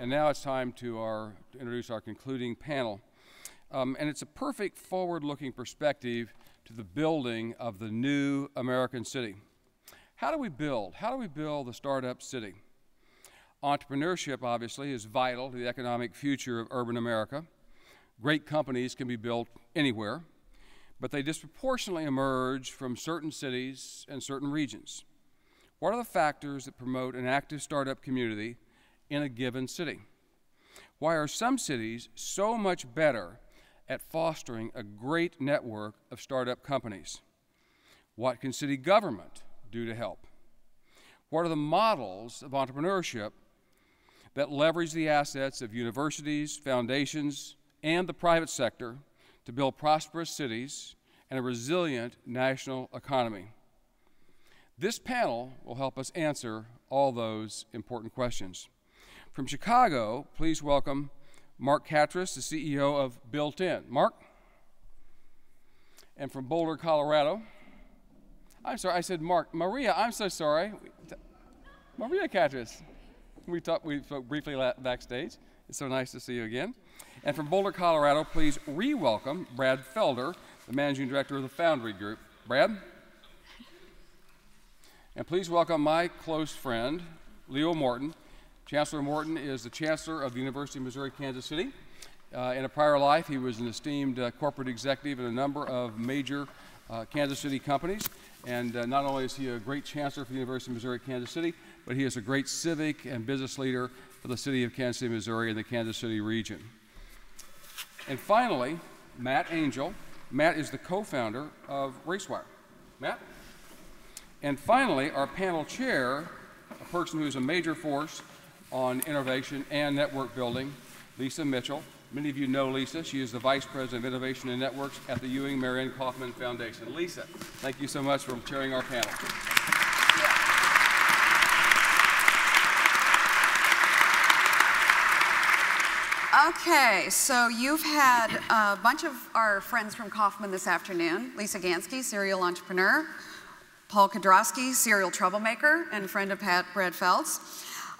And now it's time to introduce our concluding panel. And it's a perfect forward-looking perspective to the building of the new American city. How do we build? How do we build the startup city? Entrepreneurship, obviously, is vital to the economic future of urban America. Great companies can be built anywhere, but they disproportionately emerge from certain cities and certain regions. What are the factors that promote an active startup community in a given city? Why are some cities so much better at fostering a great network of startup companies? What can city government do to help? What are the models of entrepreneurship that leverage the assets of universities, foundations, and the private sector to build prosperous cities and a resilient national economy? This panel will help us answer all those important questions. From Chicago, please welcome Mark Katras, the CEO of Built-In. Mark? And from Boulder, Colorado, I'm sorry, I said Mark. Maria, I'm so sorry. Maria Katras. We spoke briefly backstage. It's so nice to see you again. And from Boulder, Colorado, please re-welcome Brad Felder, the Managing Director of the Foundry Group. Brad? And please welcome my close friend, Leo Morton. Chancellor Morton is the Chancellor of the University of Missouri, Kansas City. In a prior life, he was an esteemed corporate executive in a number of major Kansas City companies. And not only is he a great Chancellor for the University of Missouri, Kansas City, but he is a great civic and business leader for the city of Kansas City, Missouri, and the Kansas City region. And finally, Matt Angel. Matt is the co-founder of RaceWire. Matt? And finally, our panel chair, a person who is a major force on innovation and network building, Lisa Mitchell. Many of you know Lisa. She is the Vice President of Innovation and Networks at the Ewing Marion Kauffman Foundation. Lisa, thank you so much for chairing our panel. Okay, so you've had a bunch of our friends from Kauffman this afternoon. Lisa Gansky, serial entrepreneur. Paul Kudrowski, serial troublemaker and friend of Brad Felds.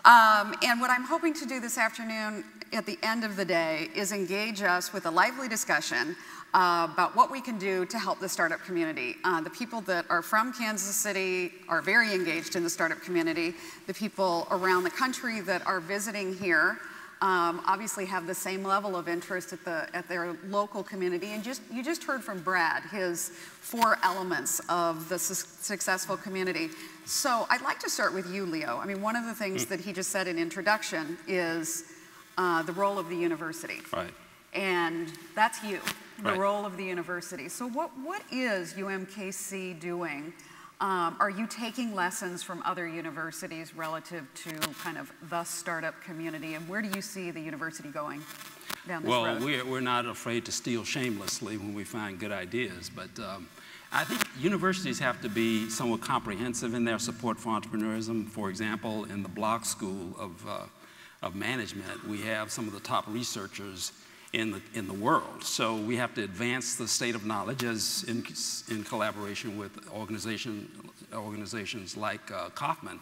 And what I'm hoping to do this afternoon at the end of the day is engage us with a lively discussion about what we can do to help the startup community. The people that are from Kansas City are very engaged in the startup community. The people around the country that are visiting here obviously have the same level of interest at their local community. And you just heard from Brad, his 4 elements of the successful community. So I'd like to start with you, Leo. I mean, one of the things that he just said in introduction is the role of the university. Right. And that's you, the right. role of the university. So what is UMKC doing? Are you taking lessons from other universities relative to kind of the startup community? And where do you see the university going down this road? Well, we're not afraid to steal shamelessly when we find good ideas. But I think universities have to be somewhat comprehensive in their support for entrepreneurism. For example, in the Block School of Management, we have some of the top researchers in the world. So we have to advance the state of knowledge as in collaboration with organizations like Kauffman.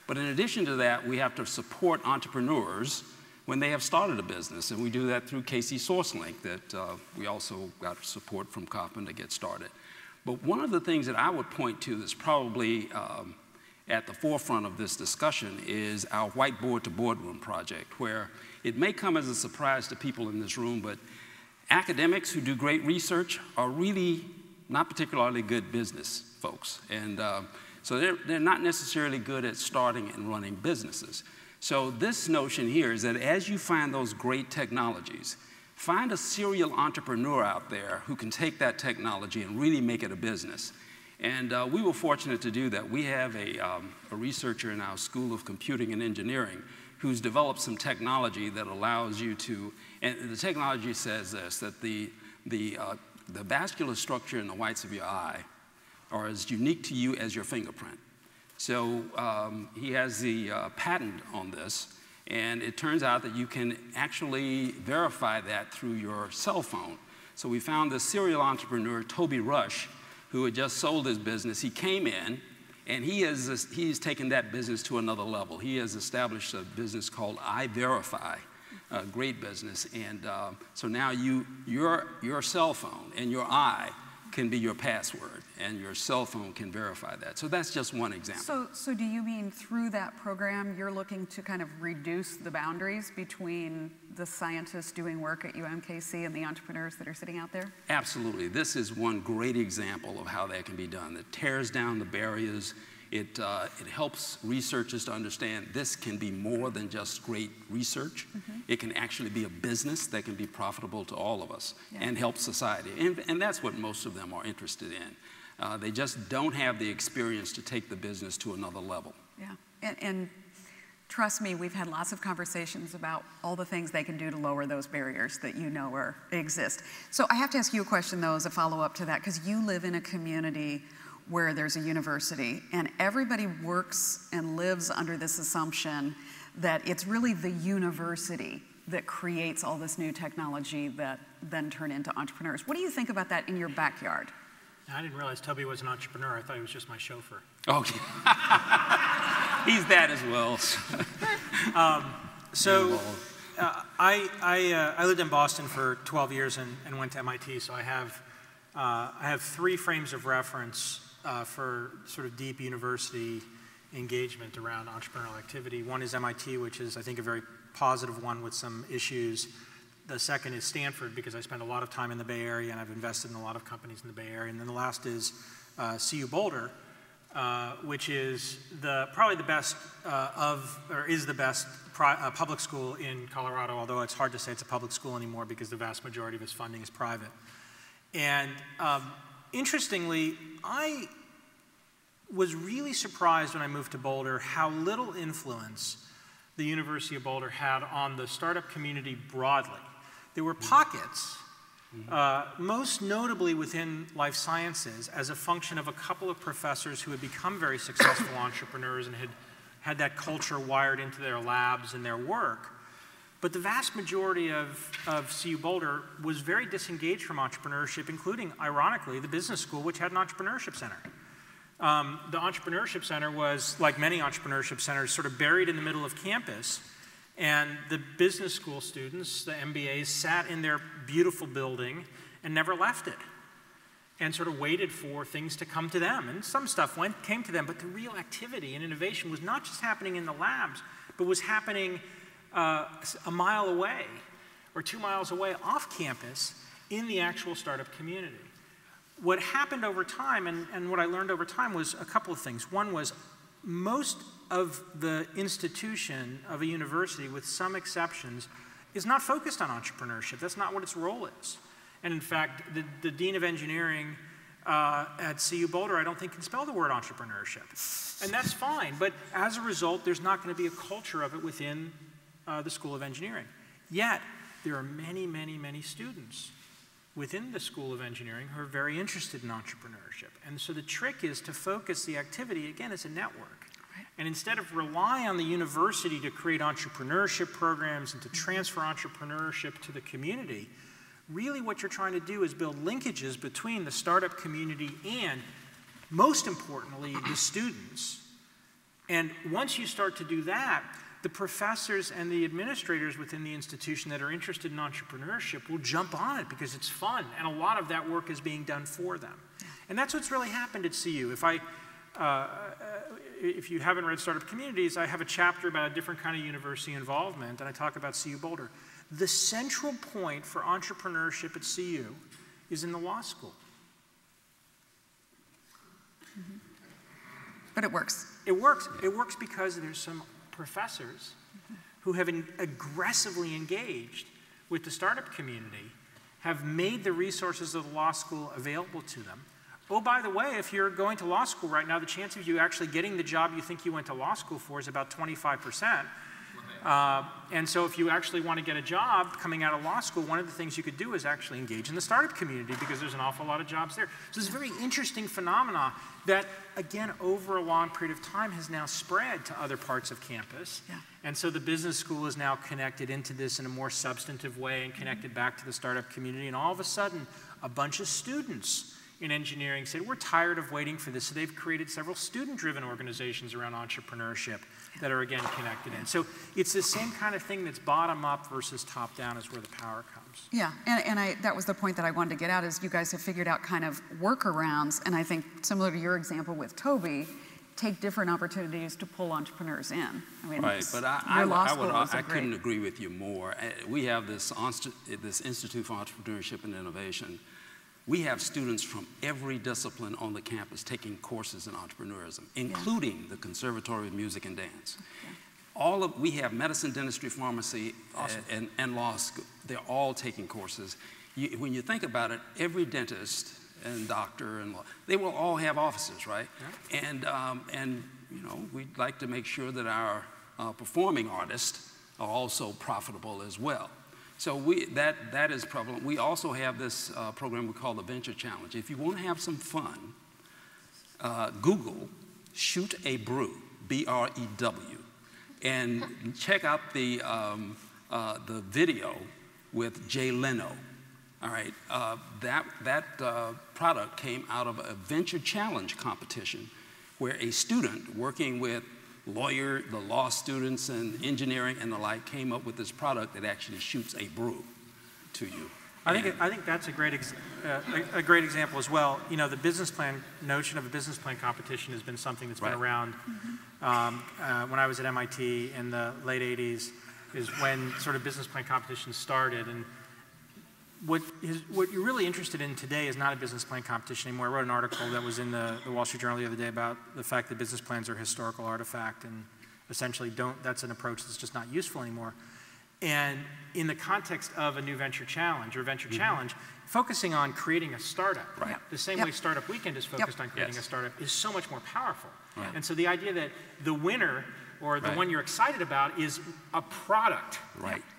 But in addition to that, we have to support entrepreneurs when they have started a business. And we do that through KC SourceLink that we also got support from Kauffman to get started. But one of the things that I would point to that's probably at the forefront of this discussion is our Whiteboard to Boardroom project, where it may come as a surprise to people in this room, but academics who do great research are really not particularly good business folks. And so they're not necessarily good at starting and running businesses. So this notion here is that as you find those great technologies, find a serial entrepreneur out there who can take that technology and really make it a business. And we were fortunate to do that. We have a researcher in our School of Computing and Engineering who's developed some technology that allows you to, and the technology says this, that the vascular structure in the whites of your eye are as unique to you as your fingerprint. So he has the patent on this, and it turns out that you can actually verify that through your cell phone. So we found this serial entrepreneur, Toby Rush, who had just sold his business. He came in And he's taken that business to another level. He has established a business called iVerify, a great business. And so now your cell phone and your eye can be your password, and your cell phone can verify that. So that's just one example. So do you mean through that program, you're looking to kind of reduce the boundaries between the scientists doing work at UMKC and the entrepreneurs that are sitting out there? Absolutely. This is one great example of how that can be done. It tears down the barriers. It helps researchers to understand this can be more than just great research. Mm-hmm. It can actually be a business that can be profitable to all of us and help society. And that's what most of them are interested in. They just don't have the experience to take the business to another level. Yeah, and trust me, we've had lots of conversations about all the things they can do to lower those barriers that you know exist. So I have to ask you a question, though, as a follow-up to that, because you live in a community where there's a university, and everybody works and lives under this assumption that it's really the university that creates all this new technology that then turn into entrepreneurs. What do you think about that in your backyard? I didn't realize Toby was an entrepreneur. I thought he was just my chauffeur. Oh, he's that as well. I lived in Boston for 12 years and went to MIT, so I have 3 frames of reference for sort of deep university engagement around entrepreneurial activity. One is MIT, which is, I think, a very positive one with some issues. The second is Stanford, because I spent a lot of time in the Bay Area and I've invested in a lot of companies in the Bay Area. And then the last is CU Boulder, which is probably the best is the best public school in Colorado, although it's hard to say it's a public school anymore because the vast majority of its funding is private. And interestingly, I was really surprised when I moved to Boulder how little influence the University of Boulder had on the startup community broadly. There were pockets, most notably within life sciences, as a function of a couple of professors who had become very successful entrepreneurs and had that culture wired into their labs and their work. But the vast majority of CU Boulder was very disengaged from entrepreneurship, including, ironically, the business school, which had an entrepreneurship center. The entrepreneurship center was, like many entrepreneurship centers, sort of buried in the middle of campus. And the business school students, the MBAs, sat in their beautiful building and never left it, and sort of waited for things to come to them. And some stuff came to them, but the real activity and innovation was not just happening in the labs, but was happening a mile away or 2 miles away off campus in the actual startup community. What happened over time, and what I learned over time, was a couple of things. One was most of the institution of a university, with some exceptions, is not focused on entrepreneurship. That's not what its role is. And in fact, the Dean of Engineering at CU Boulder, I don't think can spell the word entrepreneurship. And that's fine, but as a result, there's not going to be a culture of it within the School of Engineering. Yet, there are many, many, many students within the School of Engineering who are very interested in entrepreneurship. And so the trick is to focus the activity, again, as a network. Right. And instead of rely on the university to create entrepreneurship programs and to transfer entrepreneurship to the community, really what you're trying to do is build linkages between the startup community and, most importantly, the students. And once you start to do that, the professors and the administrators within the institution that are interested in entrepreneurship will jump on it because it's fun, and a lot of that work is being done for them. And that's what's really happened at CU. If you haven't read Startup Communities, I have a chapter about a different kind of university involvement, and I talk about CU Boulder. The central point for entrepreneurship at CU is in the law school. Mm-hmm. But it works. It works. It works because there's some professors who have aggressively engaged with the startup community, have made the resources of the law school available to them. Oh, by the way, if you're going to law school right now, the chance of you actually getting the job you think you went to law school for is about 25%. And so if you actually want to get a job coming out of law school, one of the things you could do is actually engage in the startup community because there's an awful lot of jobs there. So it's a very interesting phenomenon that, again, over a long period of time has now spread to other parts of campus. Yeah. And so the business school is now connected into this in a more substantive way and connected back to the startup community. And all of a sudden, a bunch of students in engineering said, we're tired of waiting for this. So they've created several student-driven organizations around entrepreneurship that are, again, connected in. So it's the same kind of thing that's bottom-up versus top-down is where the power comes. Yeah, and that was the point that I wanted to get at is you guys have figured out kind of workarounds, and I think similar to your example with Toby, take different opportunities to pull entrepreneurs in. I mean, right, but I couldn't agree with you more. We have this Institute for Entrepreneurship and Innovation. We have students from every discipline on the campus taking courses in entrepreneurism, including the Conservatory of Music and Dance. Okay. We have medicine, dentistry, pharmacy, awesome. and law school. They're all taking courses. When you think about it, every dentist and doctor and law, they will all have offices, right? Yeah. And you know, we'd like to make sure that our performing artists are also profitable as well. So that is prevalent. We also have this program we call the Venture Challenge. If you want to have some fun, Google Shoot a Brew, B-R-E-W, and check out the video with Jay Leno. All right, that product came out of a Venture Challenge competition where a student working with the law students and engineering and the like came up with this product that actually shoots a brew to you. I think that's a great example as well. You know, the business plan notion of a business plan competition has been something that's been around. When I was at MIT in the late 80s is when sort of business plan competitions started. And what you're really interested in today is not a business plan competition anymore. I wrote an article that was in the Wall Street Journal the other day about the fact that business plans are a historical artifact and essentially that's an approach that's just not useful anymore. And in the context of a new venture challenge or venture challenge, focusing on creating a startup, the same way Startup Weekend is focused on creating a startup, is so much more powerful. Right. And so the idea that the winner or the one you're excited about is a product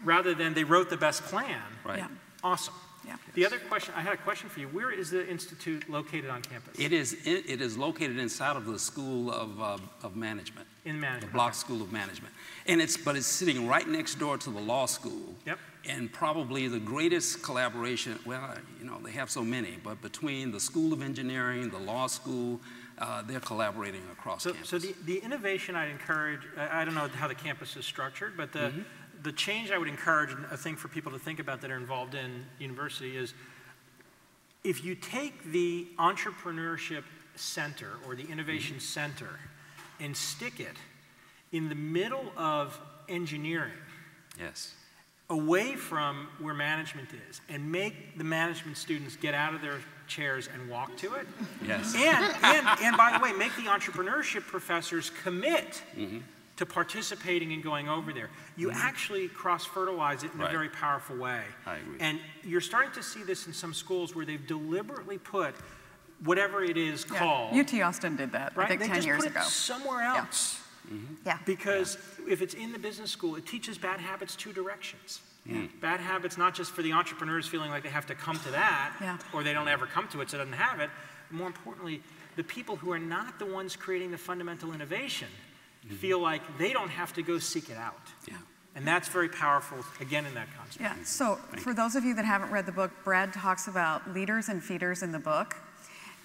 rather than they wrote the best plan. Right. Yeah. Awesome. Yeah. The other question, I had a question for you. Where is the institute located on campus? It is located inside of the School of Management. In management. The Block School of Management. But it's sitting right next door to the law school. Yep. And probably the greatest collaboration, well, you know, they have so many, but between the School of Engineering, the law school, they're collaborating across campus. So the innovation I'd encourage, I don't know how the campus is structured, but the change I would encourage, and a thing for people to think about that are involved in university is, if you take the entrepreneurship center or the innovation center and stick it in the middle of engineering, away from where management is, and make the management students get out of their chairs and walk to it, and by the way, make the entrepreneurship professors commit to participating and going over there. You actually cross-fertilize it in a very powerful way. I agree. And you're starting to see this in some schools where they've deliberately put whatever it is called. UT Austin did that, I think, 10 years ago. They just put it somewhere else. Because if it's in the business school, it teaches bad habits two directions. Bad habits not just for the entrepreneurs feeling like they have to come to that, or they don't ever come to it so it doesn't have it. More importantly, the people who are not the ones creating the fundamental innovation feel like they don't have to go seek it out. And that's very powerful, again, in that concept. Yeah, so for those of you that haven't read the book, Brad talks about leaders and feeders in the book.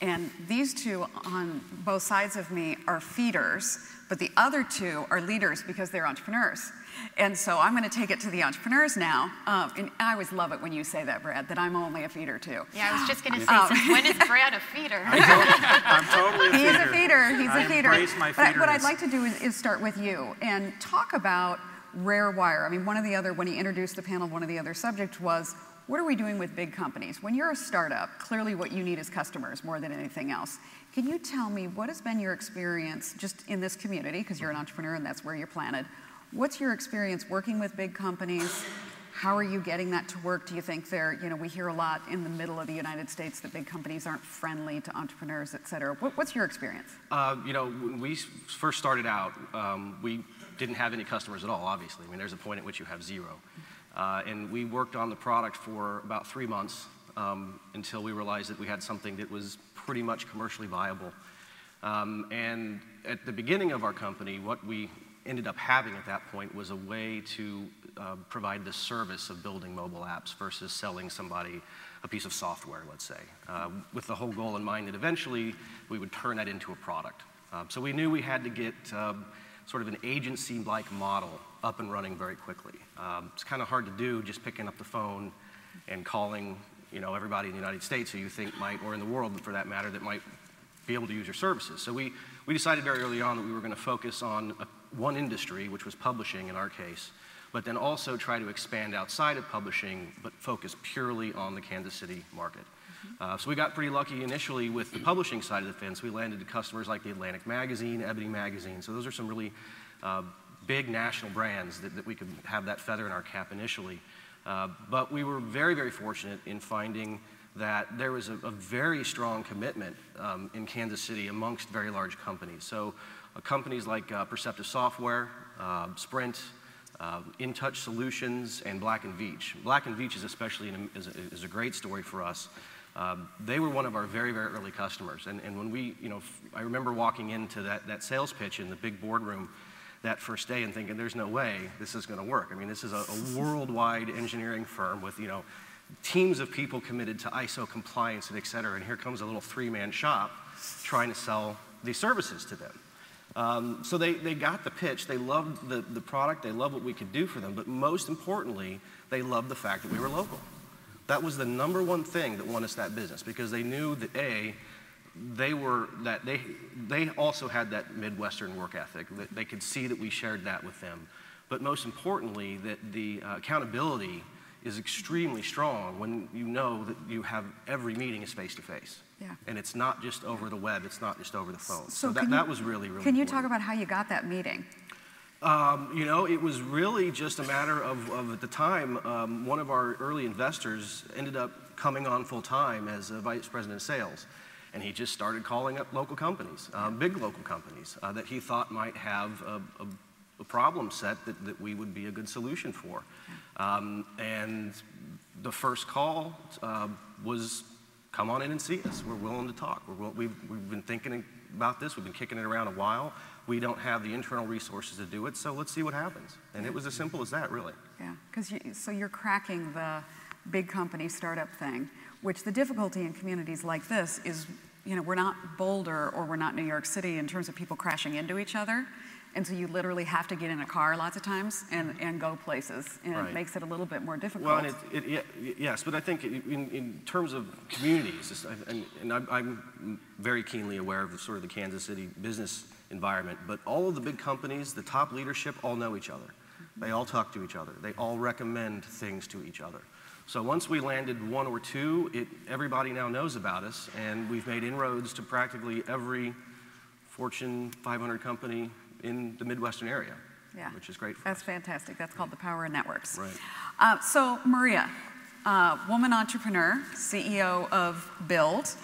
And these two on both sides of me are feeders, but the other two are leaders because they're entrepreneurs. And so I'm going to take it to the entrepreneurs now. And I always love it when you say that, Brad, that I'm only a feeder too. Yeah, I was just going to say, since when is Brad a feeder? I'm totally a feeder. He's a feeder. He's a feeder. I embrace my feederness. But what I'd like to do is start with you and talk about RareWire. I mean, when he introduced the panel, one of the other subjects was, what are we doing with big companies? When you're a startup, clearly what you need is customers more than anything else. Can you tell me what has been your experience just in this community, because you're an entrepreneur and that's where you're planted. What's your experience working with big companies? How are you getting that to work? Do you think we hear a lot in the middle of the United States that big companies aren't friendly to entrepreneurs, et cetera. What's your experience? When we first started out, we didn't have any customers at all, obviously. I mean, there's a point at which you have zero. And we worked on the product for about 3 months until we realized that we had something that was pretty much commercially viable. And at the beginning of our company, what we ended up having at that point was a way to provide the service of building mobile apps versus selling somebody a piece of software, let's say, with the whole goal in mind that eventually we would turn that into a product. So we knew we had to get sort of an agency-like model up and running very quickly. It's kind of hard to do just picking up the phone and calling, everybody in the United States who you think might, or in the world for that matter, that might be able to use your services. So we decided very early on that we were going to focus on one industry, which was publishing in our case, but then also try to expand outside of publishing, but focus purely on the Kansas City market. So we got pretty lucky initially with the publishing side of the fence. We landed customers like the Atlantic Magazine, Ebony Magazine. So those are some really big national brands that we could have that feather in our cap initially. But we were very, very fortunate in finding that there was a very strong commitment in Kansas City amongst very large companies. So companies like Perceptive Software, Sprint, InTouch Solutions, and Black & Veatch. Black & Veatch is especially is a great story for us. They were one of our very, very early customers. And when we, I remember walking into that sales pitch in the big boardroom that first day and thinking, there's no way this is going to work. I mean, this is a worldwide engineering firm with, teams of people committed to ISO compliance and et cetera, and here comes a little three-man shop trying to sell these services to them. So they got the pitch, they loved the product, they loved what we could do for them, but most importantly, they loved the fact that we were local. That was the number one thing that won us that business, because they knew that they also had that Midwestern work ethic, that they could see that we shared that with them. But most importantly, that the accountability is extremely strong when you know that you have every meeting is face-to-face. Yeah. And it's not just over the web, it's not just over the phone. So that was really, really Can you important. talk about how you got that meeting? It was really just a matter of at the time, one of our early investors ended up coming on full-time as a vice president of sales. And he just started calling up local companies, big local companies, that he thought might have a problem set that we would be a good solution for. And the first call was, come on in and see us. We're willing to talk. We've been thinking about this. We've been kicking it around a while. We don't have the internal resources to do it, so let's see what happens. And it was as simple as that, really. Yeah, so you're cracking the big company startup thing, which the difficulty in communities like this is, we're not Boulder or we're not New York City in terms of people crashing into each other. And so you literally have to get in a car lots of times and go places, and It makes it a little bit more difficult. Well, yes, but I think in terms of communities, and I'm very keenly aware of the Kansas City business environment, but all of the big companies, the top leadership, all know each other. They all talk to each other. They all recommend things to each other. So once we landed one or two, everybody now knows about us, and we've made inroads to practically every Fortune 500 company in the Midwestern area, which is great for us. That's fantastic. That's called the power of networks. Right. So Maria, woman entrepreneur, CEO of Build.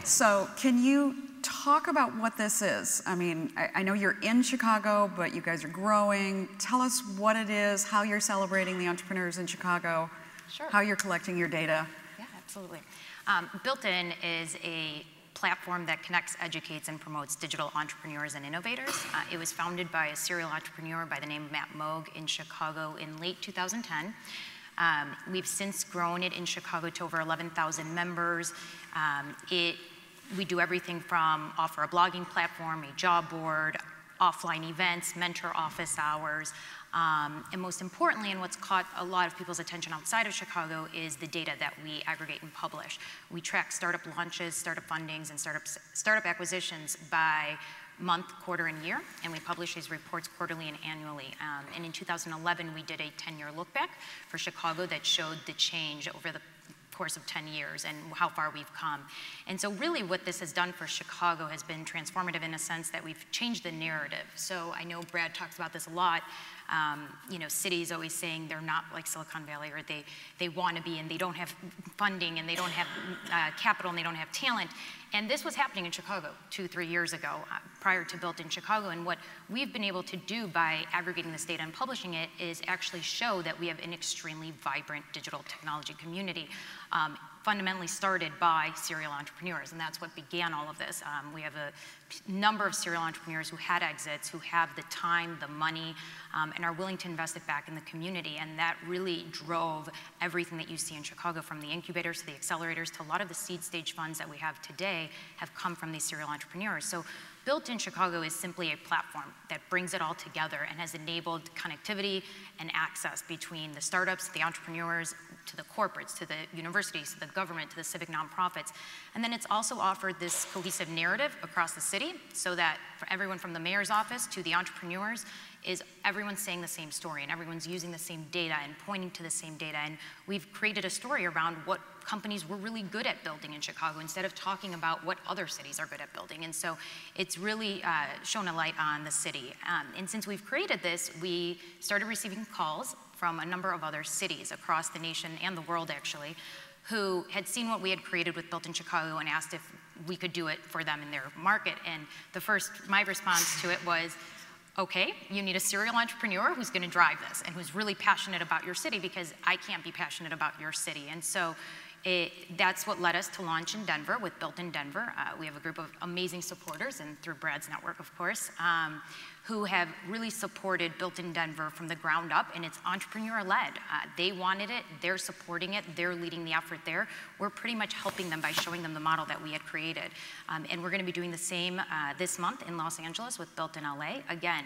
So can you talk about what this is? I mean, I know you're in Chicago, but you guys are growing. Tell us what it is, how you're celebrating the entrepreneurs in Chicago, how you're collecting your data. Yeah, absolutely. Built-in is a platform that connects, educates, and promotes digital entrepreneurs and innovators. It was founded by a serial entrepreneur by the name of Matt Moog in Chicago in late 2010. We've since grown it in Chicago to over 11,000 members. We do everything from offer a blogging platform, a job board, offline events, mentor office hours, and most importantly, and what's caught a lot of people's attention outside of Chicago, is the data that we aggregate and publish. We track startup launches, startup fundings, and startup acquisitions by month, quarter, and year, and we publish these reports quarterly and annually. And in 2011, we did a 10-year look back for Chicago that showed the change over the course of 10 years and how far we've come. And so really what this has done for Chicago has been transformative in a sense that we've changed the narrative. So I know Brad talks about this a lot. Cities always saying they're not like Silicon Valley, or they want to be, and they don't have funding, and they don't have capital, and they don't have talent. And this was happening in Chicago 2-3 years ago, prior to Built in Chicago. And what we've been able to do by aggregating this data and publishing it is actually show that we have an extremely vibrant digital technology community, fundamentally started by serial entrepreneurs, and that's what began all of this. We have a number of serial entrepreneurs who had exits, who have the time, the money, and are willing to invest it back in the community. And that really drove everything that you see in Chicago, from the incubators to the accelerators to a lot of the seed stage funds that we have today have come from these serial entrepreneurs. So Built in Chicago is simply a platform that brings it all together and has enabled connectivity and access between the startups, the entrepreneurs, to the corporates, to the universities, to the government, to the civic nonprofits. And then it's also offered this cohesive narrative across the city so that for everyone from the mayor's office to the entrepreneurs, is everyone's saying the same story and everyone's using the same data and pointing to the same data. And we've created a story around what companies were really good at building in Chicago instead of talking about what other cities are good at building. And so it's really shown a light on the city. And since we've created this, we started receiving calls from a number of other cities across the nation and the world, actually, who had seen what we had created with Built in Chicago and asked if we could do it for them in their market. And my response to it was, okay, you need a serial entrepreneur who's going to drive this and who's really passionate about your city, because I can't be passionate about your city. And so that's what led us to launch in Denver with Built in Denver. We have a group of amazing supporters, and through Brad's network, of course, who have really supported Built in Denver from the ground up, and it's entrepreneur-led. They wanted it, they're supporting it, they're leading the effort there. We're pretty much helping them by showing them the model that we had created. And we're gonna be doing the same this month in Los Angeles with Built in LA. Again,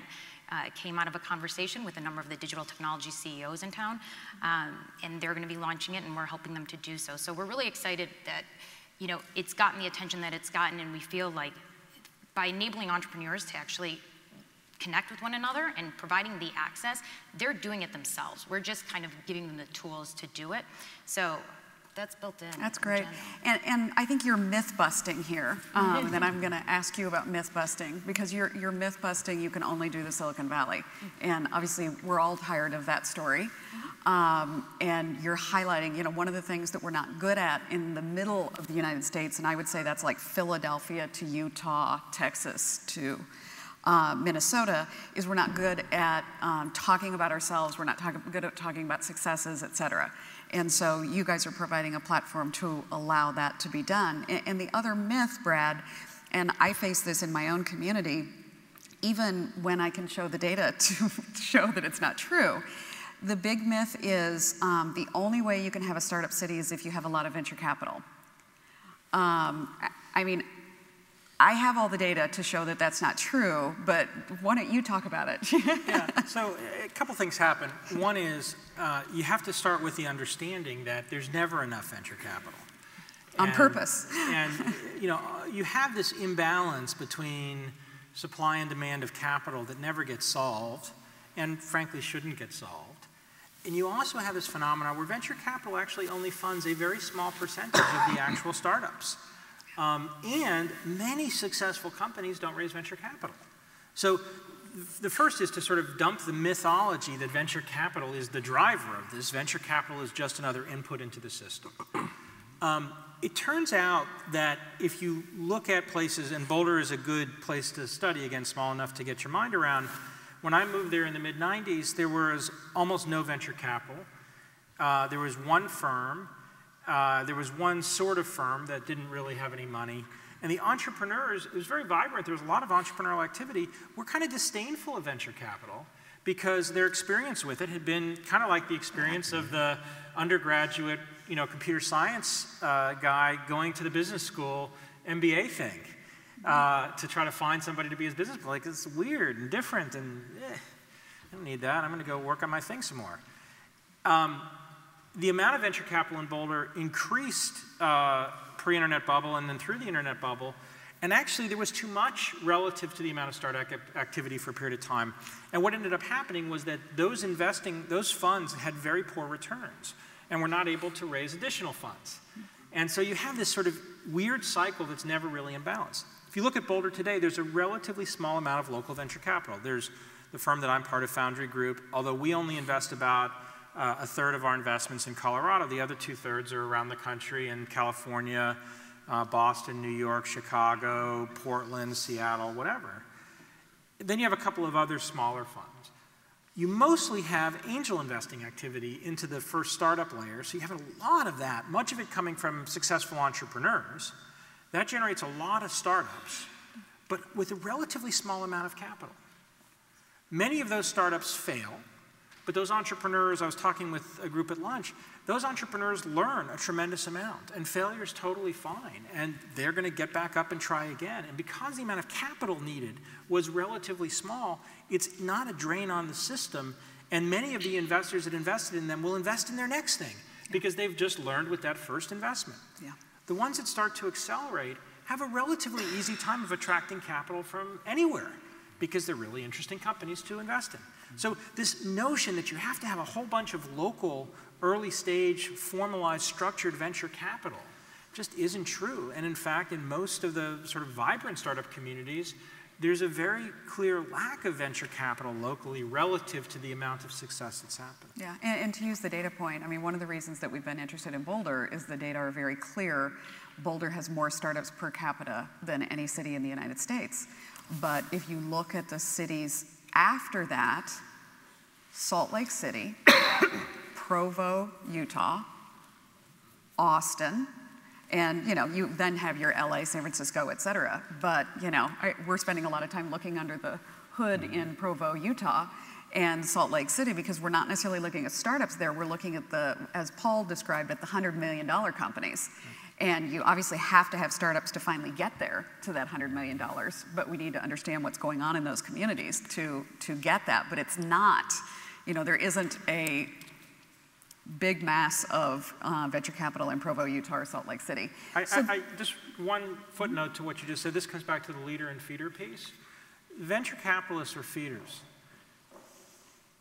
it came out of a conversation with a number of the digital technology CEOs in town, and they're gonna be launching it, and we're helping them to do so. So we're really excited that, you know, it's gotten the attention that it's gotten, and we feel like by enabling entrepreneurs to actually connect with one another and providing the access, they're doing it themselves. We're just kind of giving them the tools to do it. So that's Built in. That's great. And I think you're myth busting here. Then I'm going to ask you about myth busting, because you're myth busting, you can only do the Silicon Valley. And obviously we're all tired of that story. And you're highlighting, you know, one of the things that we're not good at in the middle of the United States, and I would say that's like Philadelphia to Utah, Texas to Minnesota, is we're not good at talking about ourselves, we're not good at talking about successes, et cetera. And so you guys are providing a platform to allow that to be done. And the other myth, Brad, and I face this in my own community, even when I can show the data to show that it's not true, the big myth is the only way you can have a startup city is if you have a lot of venture capital. I mean, I have all the data to show that that's not true, but why don't you talk about it? Yeah, so a couple things happen. One is you have to start with the understanding that there's never enough venture capital. On purpose. And you know, you have this imbalance between supply and demand of capital that never gets solved, and frankly shouldn't get solved. And you also have this phenomenon where venture capital actually only funds a very small percentage of the actual startups. And many successful companies don't raise venture capital. So the first is to sort of dump the mythology that venture capital is the driver of this. Venture capital is just another input into the system. It turns out that if you look at places, and Boulder is a good place to study, again, small enough to get your mind around. When I moved there in the mid-90s, there was almost no venture capital. There was one firm. There was one sort of firm that didn't really have any money. And the entrepreneurs, it was very vibrant. There was a lot of entrepreneurial activity. Were kind of disdainful of venture capital because their experience with it had been kind of like the experience of the undergraduate, you know, computer science guy going to the business school MBA thing to try to find somebody to be his business. Like, it's weird and different, and I don't need that. I'm going to go work on my thing some more. The amount of venture capital in Boulder increased pre-internet bubble and then through the internet bubble. And actually, there was too much relative to the amount of startup activity for a period of time. And what ended up happening was that those funds had very poor returns and were not able to raise additional funds. And so you have this sort of weird cycle that's never really in balance. If you look at Boulder today, there's a relatively small amount of local venture capital. There's the firm that I'm part of, Foundry Group, although we only invest about a third of our investments in Colorado. The other 2/3 are around the country in California, Boston, New York, Chicago, Portland, Seattle, whatever. Then you have a couple of other smaller funds. You mostly have angel investing activity into the first startup layer, so you have a lot of that, much of it coming from successful entrepreneurs. That generates a lot of startups. but with a relatively small amount of capital. Many of those startups fail, but those entrepreneurs, I was talking with a group at lunch, those entrepreneurs learn a tremendous amount, and failure is totally fine, and they're going to get back up and try again. And because the amount of capital needed was relatively small, it's not a drain on the system, and many of the investors that invested in them will invest in their next thing because they've just learned with that first investment. Yeah. The ones that start to accelerate have a relatively easy time of attracting capital from anywhere because they're really interesting companies to invest in. So this notion that you have to have a whole bunch of local, early stage, formalized, structured venture capital just isn't true. And in fact, in most of the sort of vibrant startup communities, there's a very clear lack of venture capital locally relative to the amount of success that's happened. Yeah, and to use the data point, I mean, one of the reasons that we've been interested in Boulder is the data are very clear. Boulder has more startups per capita than any city in the United States. But if you look at the cities after that, Salt Lake City, Provo, Utah, Austin, and you then have your LA, San Francisco, et cetera. But we're spending a lot of time looking under the hood in Provo, Utah, and Salt Lake City because we're not necessarily looking at startups there. We're looking at as Paul described it, the $100 million companies. And you obviously have to have startups to finally get there to that $100 million, but we need to understand what's going on in those communities to get that. But it's not, there isn't a big mass of venture capital in Provo, Utah, or Salt Lake City. Just one footnote to what you just said. This comes back to the leader and feeder piece. Venture capitalists are feeders.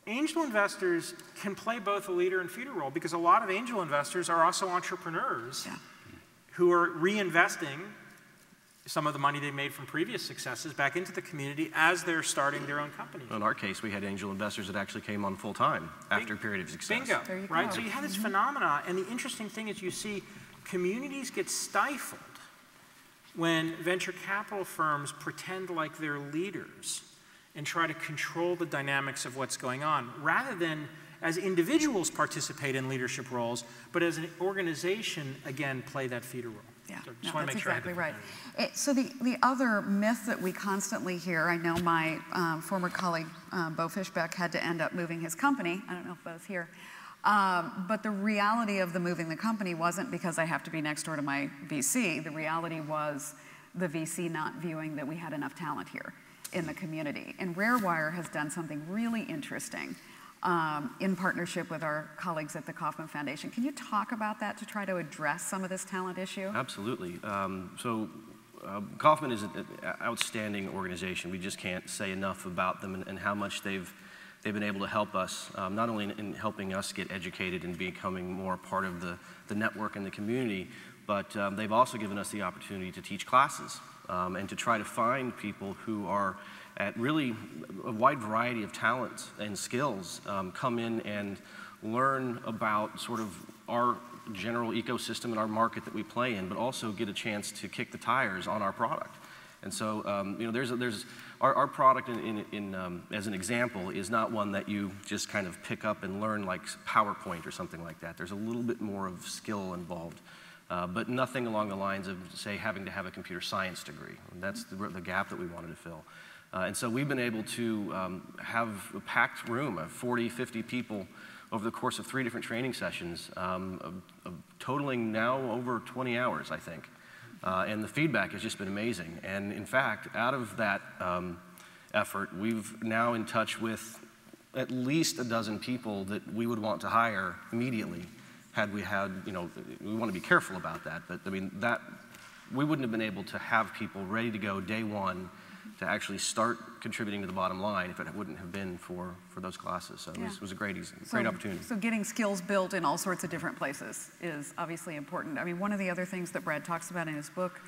Angel investors can play both a leader and feeder role because a lot of angel investors are also entrepreneurs who are reinvesting some of the money they made from previous successes back into the community as they're starting their own company. In our case, we had angel investors that actually came on full time after a period of success. Bingo, There you right? go. So you have this phenomena, and the interesting thing is you see communities get stifled when venture capital firms pretend like they're leaders and try to control the dynamics of what's going on, rather than as individuals participate in leadership roles, but as an organization, again, play that feeder role. Yeah, So no, just want to that's make sure I had exactly the right. clarity. So the other myth that we constantly hear, I know my former colleague, Bo Fishbeck, had to end up moving his company. I don't know if Bo's here. But the reality of the moving the company wasn't because I have to be next door to my VC. The reality was the VC not viewing that we had enough talent here in the community. And RareWire has done something really interesting in partnership with our colleagues at the Kauffman Foundation. Can you talk about that to try to address some of this talent issue? Absolutely. Kauffman is an outstanding organization. We just can't say enough about them and how much they've been able to help us, not only in helping us get educated and becoming more part of the network and the community, but they've also given us the opportunity to teach classes and to try to find people who are at really a wide variety of talents and skills, come in and learn about sort of our general ecosystem and our market that we play in, but also get a chance to kick the tires on our product. And so, our product as an example is not one that you just kind of pick up and learn like PowerPoint or something like that. There's a little bit more of skill involved, but nothing along the lines of, say, having to have a computer science degree. And that's the gap that we wanted to fill. And so we've been able to have a packed room of 40, 50 people over the course of 3 different training sessions, totaling now over 20 hours, I think. And the feedback has just been amazing. And in fact, out of that effort, we've now in touch with at least a dozen people that we would want to hire immediately had we had, we want to be careful about that, but I mean, we wouldn't have been able to have people ready to go day one to actually start contributing to the bottom line if it wouldn't have been for those classes. So it was a great opportunity. So getting skills built in all sorts of different places is obviously important. I mean, one of the other things that Brad talks about in his book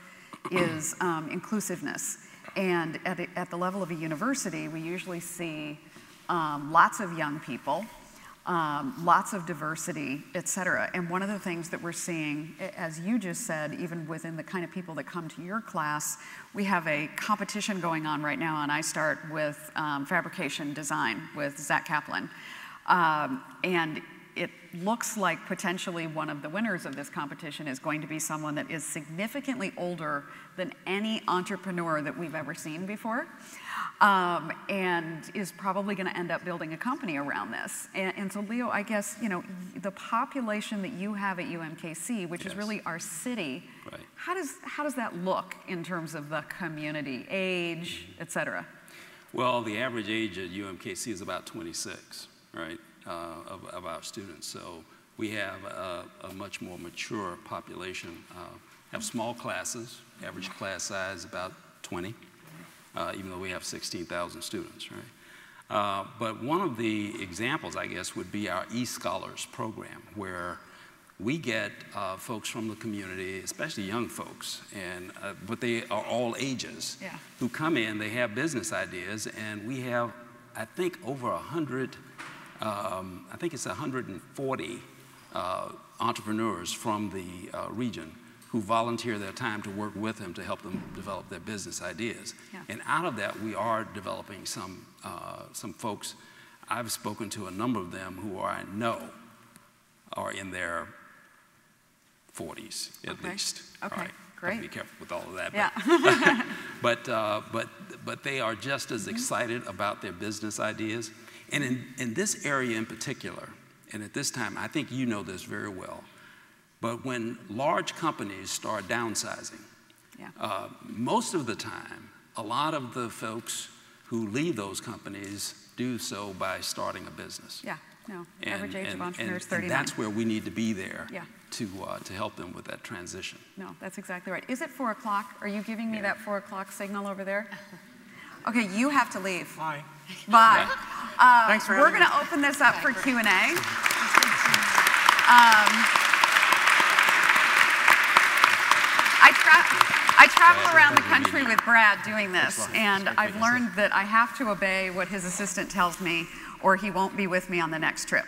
is inclusiveness. And at the level of a university, we usually see lots of young people, lots of diversity, et cetera. And one of the things that we're seeing, as you just said, even within the kind of people that come to your class, we have a competition going on right now on iStart with fabrication design with Zach Kaplan. And it looks like potentially one of the winners of this competition is going to be someone that is significantly older than any entrepreneur that we've ever seen before, and is probably going to end up building a company around this. And so, Leo, I guess, you know, the population that you have at UMKC, which is really our city, Right. how does that look in terms of the community, age, et cetera? Well, the average age at UMKC is about 26, right, of our students. So we have a much more mature population. Have small classes, average class size about 20, even though we have 16,000 students, right? But one of the examples, I guess, would be our eScholars program, where we get folks from the community, especially young folks, but they are all ages, who come in, they have business ideas, and we have, I think, over 100, I think it's 140 entrepreneurs from the region who volunteer their time to work with them to help them develop their business ideas. Yeah. And out of that, we are developing some folks. I've spoken to a number of them who I know are in their 40s at least. Okay, all right. great. Have to be careful with all of that. Yeah. But they are just as excited about their business ideas. And in this area in particular, and at this time, I think you know this very well, but when large companies start downsizing, most of the time, a lot of the folks who leave those companies do so by starting a business. Yeah, no, average age of entrepreneurs, 39. And that's where we need to be there Yeah. to help them with that transition. No, that's exactly right. Is it 4 o'clock? Are you giving me that 4 o'clock signal over there? Okay, you have to leave. Bye. Bye. Thanks for We're having going to open this up for Q&A. I travel around the country with Brad doing this, and I've learned that I have to obey what his assistant tells me, or he won't be with me on the next trip.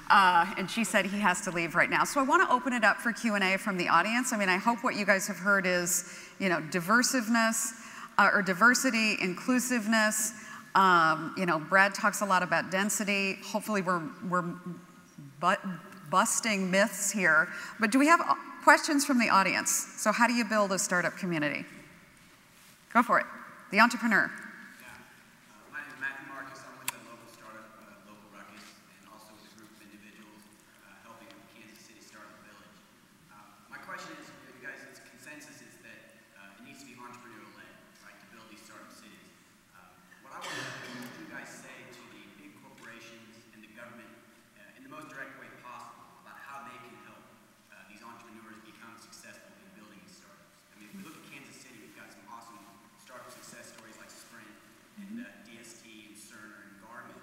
And she said he has to leave right now. So I want to open it up for Q&A from the audience. I mean, I hope what you guys have heard is, you know, or diversity, inclusiveness. You know, Brad talks a lot about density. Hopefully we're busting myths here. But do we have questions from the audience? So how do you build a startup community? Go for it. The entrepreneur. My name is Matthew Marcus. I'm with a local startup, Local Ruckus, and also with a group of individuals helping with Kansas City Startup Village. My question is, you guys, its consensus is that it needs to be entrepreneurial-led, right, to build these startup cities. What I want to know is what you guys say to the big corporations and the government in the most direct way possible about how they can help these entrepreneurs become successful in building these startups. I mean, if we look at Kansas City, we've got some awesome startup success stories like Sprint and DST and Cerner and Garmin,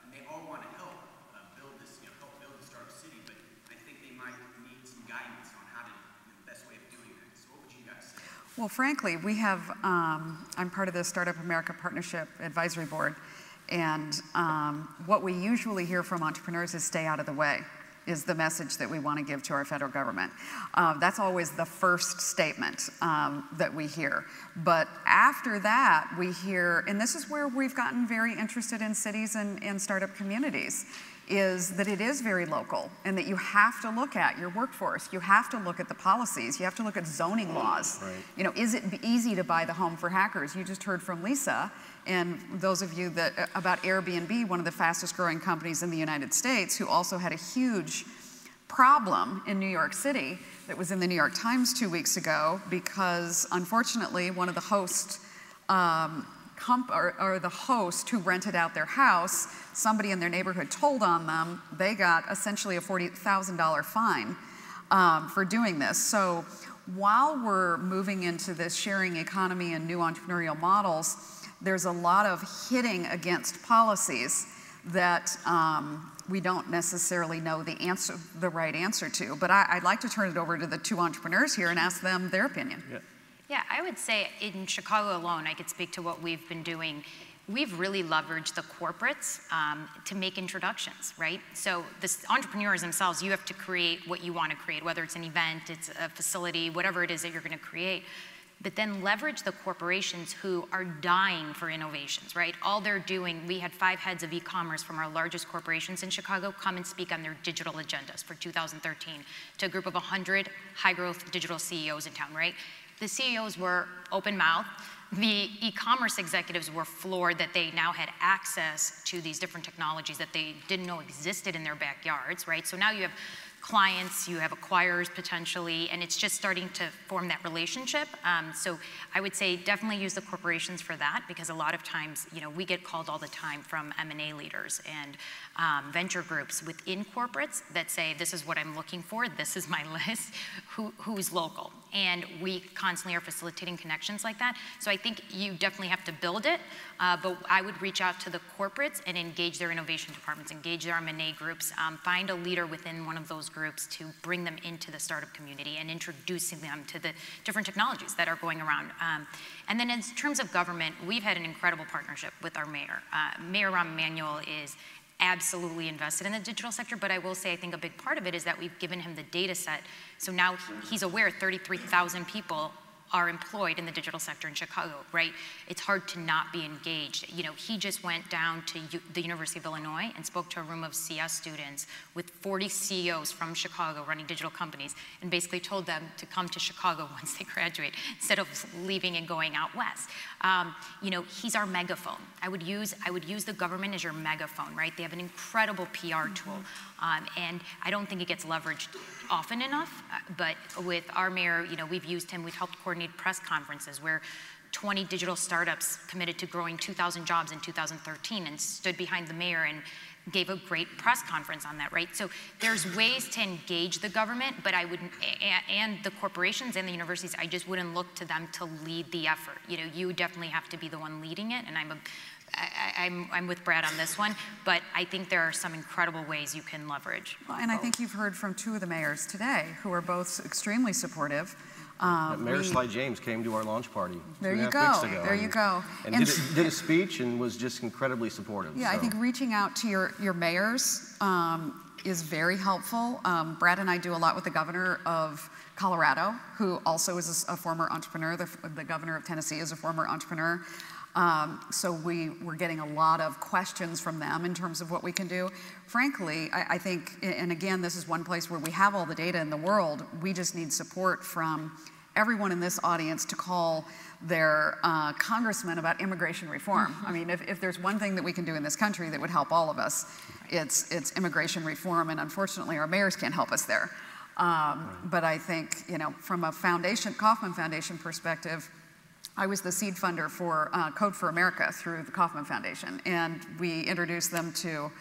and they all want to help build this, help build the startup city, but I think they might need some guidance on how to, the best way of doing that. So what would you guys say? Well, frankly, we have, I'm part of the Startup America Partnership Advisory Board, and what we usually hear from entrepreneurs is stay out of the way, is the message that we want to give to our federal government. That's always the first statement that we hear. But after that, we hear, and this is where we've gotten very interested in cities and startup communities, is that it is very local and that you have to look at your workforce. You have to look at the policies. You have to look at zoning laws. Right. You know, is it easy to buy the home for hackers? You just heard from Lisa, and those of you that, about Airbnb, one of the fastest growing companies in the United States, who also had a huge problem in New York City that was in the New York Times 2 weeks ago because unfortunately one of the hosts or the host who rented out their house, somebody in their neighborhood told on them, they got essentially a $40,000 fine for doing this. So while we're moving into this sharing economy and new entrepreneurial models, there's a lot of hitting against policies that we don't necessarily know the right answer to. But I'd like to turn it over to the two entrepreneurs here and ask them their opinion. Yeah, I would say in Chicago alone, I could speak to what we've been doing. We've really leveraged the corporates to make introductions, right? So the entrepreneurs themselves, you have to create what you want to create, whether it's an event, it's a facility, whatever it is that you're going to create. but then leverage the corporations who are dying for innovations, right? All they're doing, we had 5 heads of e-commerce from our largest corporations in Chicago come and speak on their digital agendas for 2013 to a group of 100 high-growth digital CEOs in town, right? The CEOs were open-mouthed. The e-commerce executives were floored that they now had access to these different technologies that they didn't know existed in their backyards, right? So now you have clients, you have acquirers potentially, and it's just starting to form that relationship. So I would say definitely use the corporations for that, because a lot of times, you know, we get called all the time from M&A leaders and venture groups within corporates that say, this is what I'm looking for, this is my list, who's local. And we constantly are facilitating connections like that. So I think you definitely have to build it, but I would reach out to the corporates and engage their innovation departments, engage their M&A groups, find a leader within one of those groups to bring them into the startup community and introducing them to the different technologies that are going around. And then in terms of government, we've had an incredible partnership with our mayor. Mayor Rahm Emanuel is absolutely invested in the digital sector, but I will say I think a big part of it is that we've given him the data set. So now he's aware 33,000 people are employed in the digital sector in Chicago, right? It's hard to not be engaged. You know, he just went down to the University of Illinois and spoke to a room of CS students with 40 CEOs from Chicago running digital companies and basically told them to come to Chicago once they graduate instead of leaving and going out west. You know, he's our megaphone. I would use the government as your megaphone, right? They have an incredible PR tool, and I don't think it gets leveraged often enough, but with our mayor, you know, we've used him, we've helped coordinate press conferences where 20 digital startups committed to growing 2,000 jobs in 2013 and stood behind the mayor and gave a great press conference on that, right? So there's ways to engage the government, but I wouldn't, and the corporations and the universities, I just wouldn't look to them to lead the effort. You know, you definitely have to be the one leading it, and I'm with Brad on this one, but I think there are some incredible ways you can leverage. Well, and I think you've heard from 2 of the mayors today who are both extremely supportive. Mayor Sly James came to our launch party there 2.5 you go. weeks ago. There you go. And did a speech and was just incredibly supportive. Yeah, so. I think reaching out to your mayors is very helpful. Brad and I do a lot with the governor of Colorado, who also is a former entrepreneur. The governor of Tennessee is a former entrepreneur. So we're getting a lot of questions from them in terms of what we can do. Frankly, I think, and again, this is one place where we have all the data in the world, we just need support from everyone in this audience to call their congressman about immigration reform. I mean, if there's one thing that we can do in this country that would help all of us, it's immigration reform, and unfortunately our mayors can't help us there. But I think, you know, from a foundation, Kauffman Foundation perspective, I was the seed funder for Code for America through the Kauffman Foundation, and we introduced them to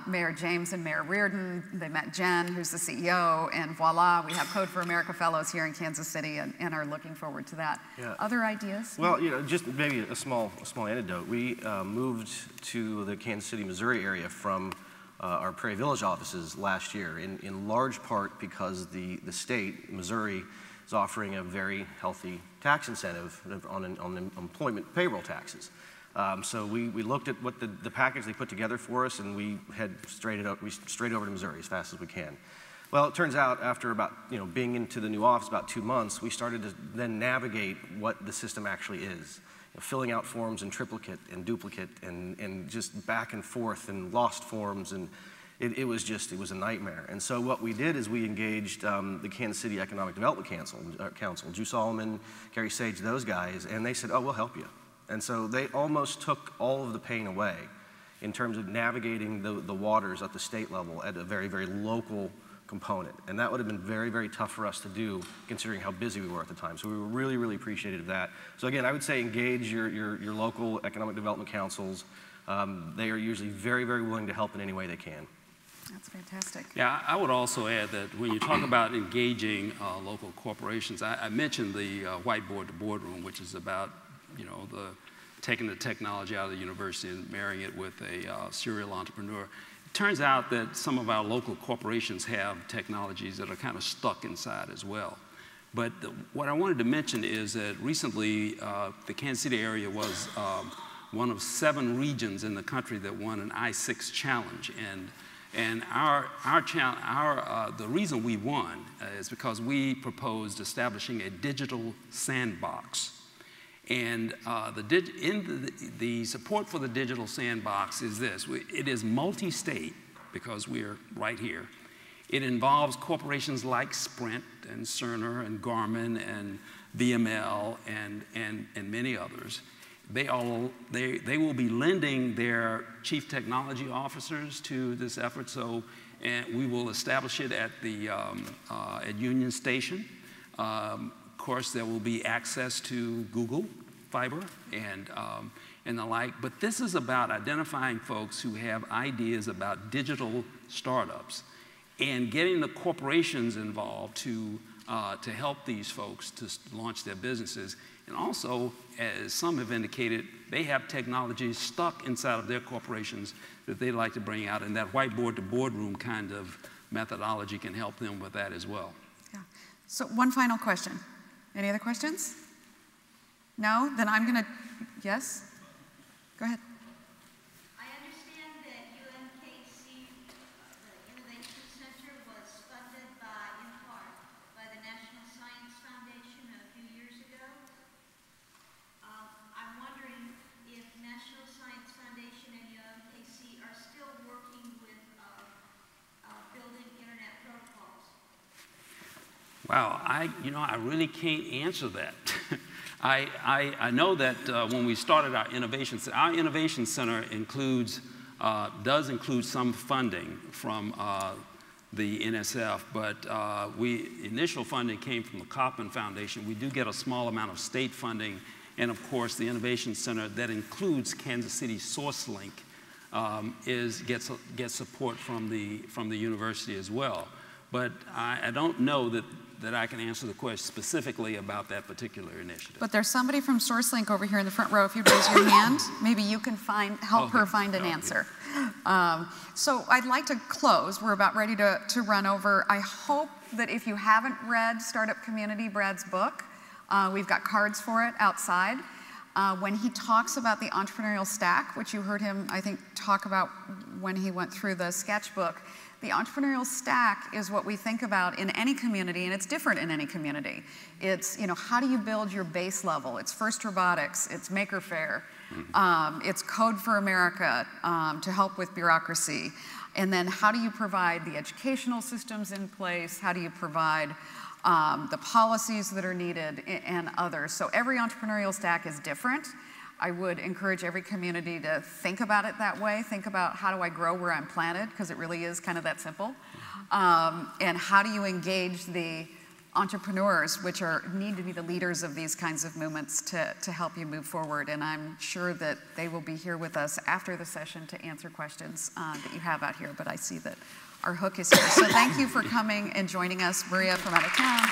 Mayor James and Mayor Reardon. They met Jen, who's the CEO, and voila, we have Code for America fellows here in Kansas City and are looking forward to that. Yeah. Other ideas? Well, you know, just maybe a small anecdote. We moved to the Kansas City, Missouri area from our Prairie Village offices last year, in large part because the state, Missouri, is offering a very healthy tax incentive on employment payroll taxes. So we looked at what the package they put together for us, and we head straight over to Missouri as fast as we can. Well, it turns out after about, you know, being into the new office about 2 months, we started to then navigate what the system actually is. You know, filling out forms in triplicate and duplicate and just back and forth and lost forms, and it was a nightmare. And so what we did is we engaged the Kansas City Economic Development Council, Drew Solomon, Gary Sage, those guys, and they said, oh, we'll help you. And so they almost took all of the pain away in terms of navigating the waters at the state level at a very, very local component. And that would have been very, very tough for us to do considering how busy we were at the time. So we were really, really appreciative of that. So again, I would say engage your local economic development councils. They are usually very, very willing to help in any way they can. That's fantastic. Yeah, I would also add that when you talk about engaging local corporations, I mentioned the whiteboard to boardroom, which is about, you know, taking the technology out of the university and marrying it with a serial entrepreneur. It turns out that some of our local corporations have technologies that are kind of stuck inside as well. But what I wanted to mention is that recently the Kansas City area was one of 7 regions in the country that won an I-6 challenge. And And the reason we won is because we proposed establishing a digital sandbox. And the support for the digital sandbox is this. It is multi-state, because we're right here. It involves corporations like Sprint and Cerner and Garmin and VML and many others. They will be lending their chief technology officers to this effort, and we will establish it at Union Station. Of course, there will be access to Google Fiber and the like, but this is about identifying folks who have ideas about digital startups and getting the corporations involved to help these folks to launch their businesses. And also, as some have indicated, they have technologies stuck inside of their corporations that they'd like to bring out, and that whiteboard to boardroom kind of methodology can help them with that as well. Yeah. So one final question. Any other questions? No? Then I'm going to, yes? Go ahead. I understand that UMKC, the Innovation Center, was funded in part by the National Science Foundation a few years ago. I'm wondering if National Science Foundation and UMKC are still working with building internet protocols. Wow, I really can't answer that. I know that when we started our innovation center does include some funding from the NSF, but initial funding came from the Kauffman Foundation. We do get a small amount of state funding, and of course the Innovation Center that includes Kansas City SourceLink gets support from the university as well. But I don't know that I can answer the question specifically about that particular initiative. But there's somebody from SourceLink over here in the front row. If you raise your hand, maybe you can help her find an answer. So I'd like to close. We're about ready to run over. I hope that if you haven't read Startup Community, Brad's book, we've got cards for it outside. When he talks about the entrepreneurial stack, which you heard him, I think, talk about when he went through the sketchbook, the entrepreneurial stack is what we think about in any community, and it's different in any community. It's, how do you build your base level? It's First Robotics, it's Maker Faire, it's Code for America to help with bureaucracy. And then how do you provide the educational systems in place? How do you provide the policies that are needed and others? So every entrepreneurial stack is different. I would encourage every community to think about it that way. Think about, how do I grow where I'm planted? Because it really is kind of that simple. And how do you engage the entrepreneurs, which need to be the leaders of these kinds of movements, to help you move forward. And I'm sure that they will be here with us after the session to answer questions that you have out here. But I see that our hook is here. So thank you for coming and joining us, Maria from out of town.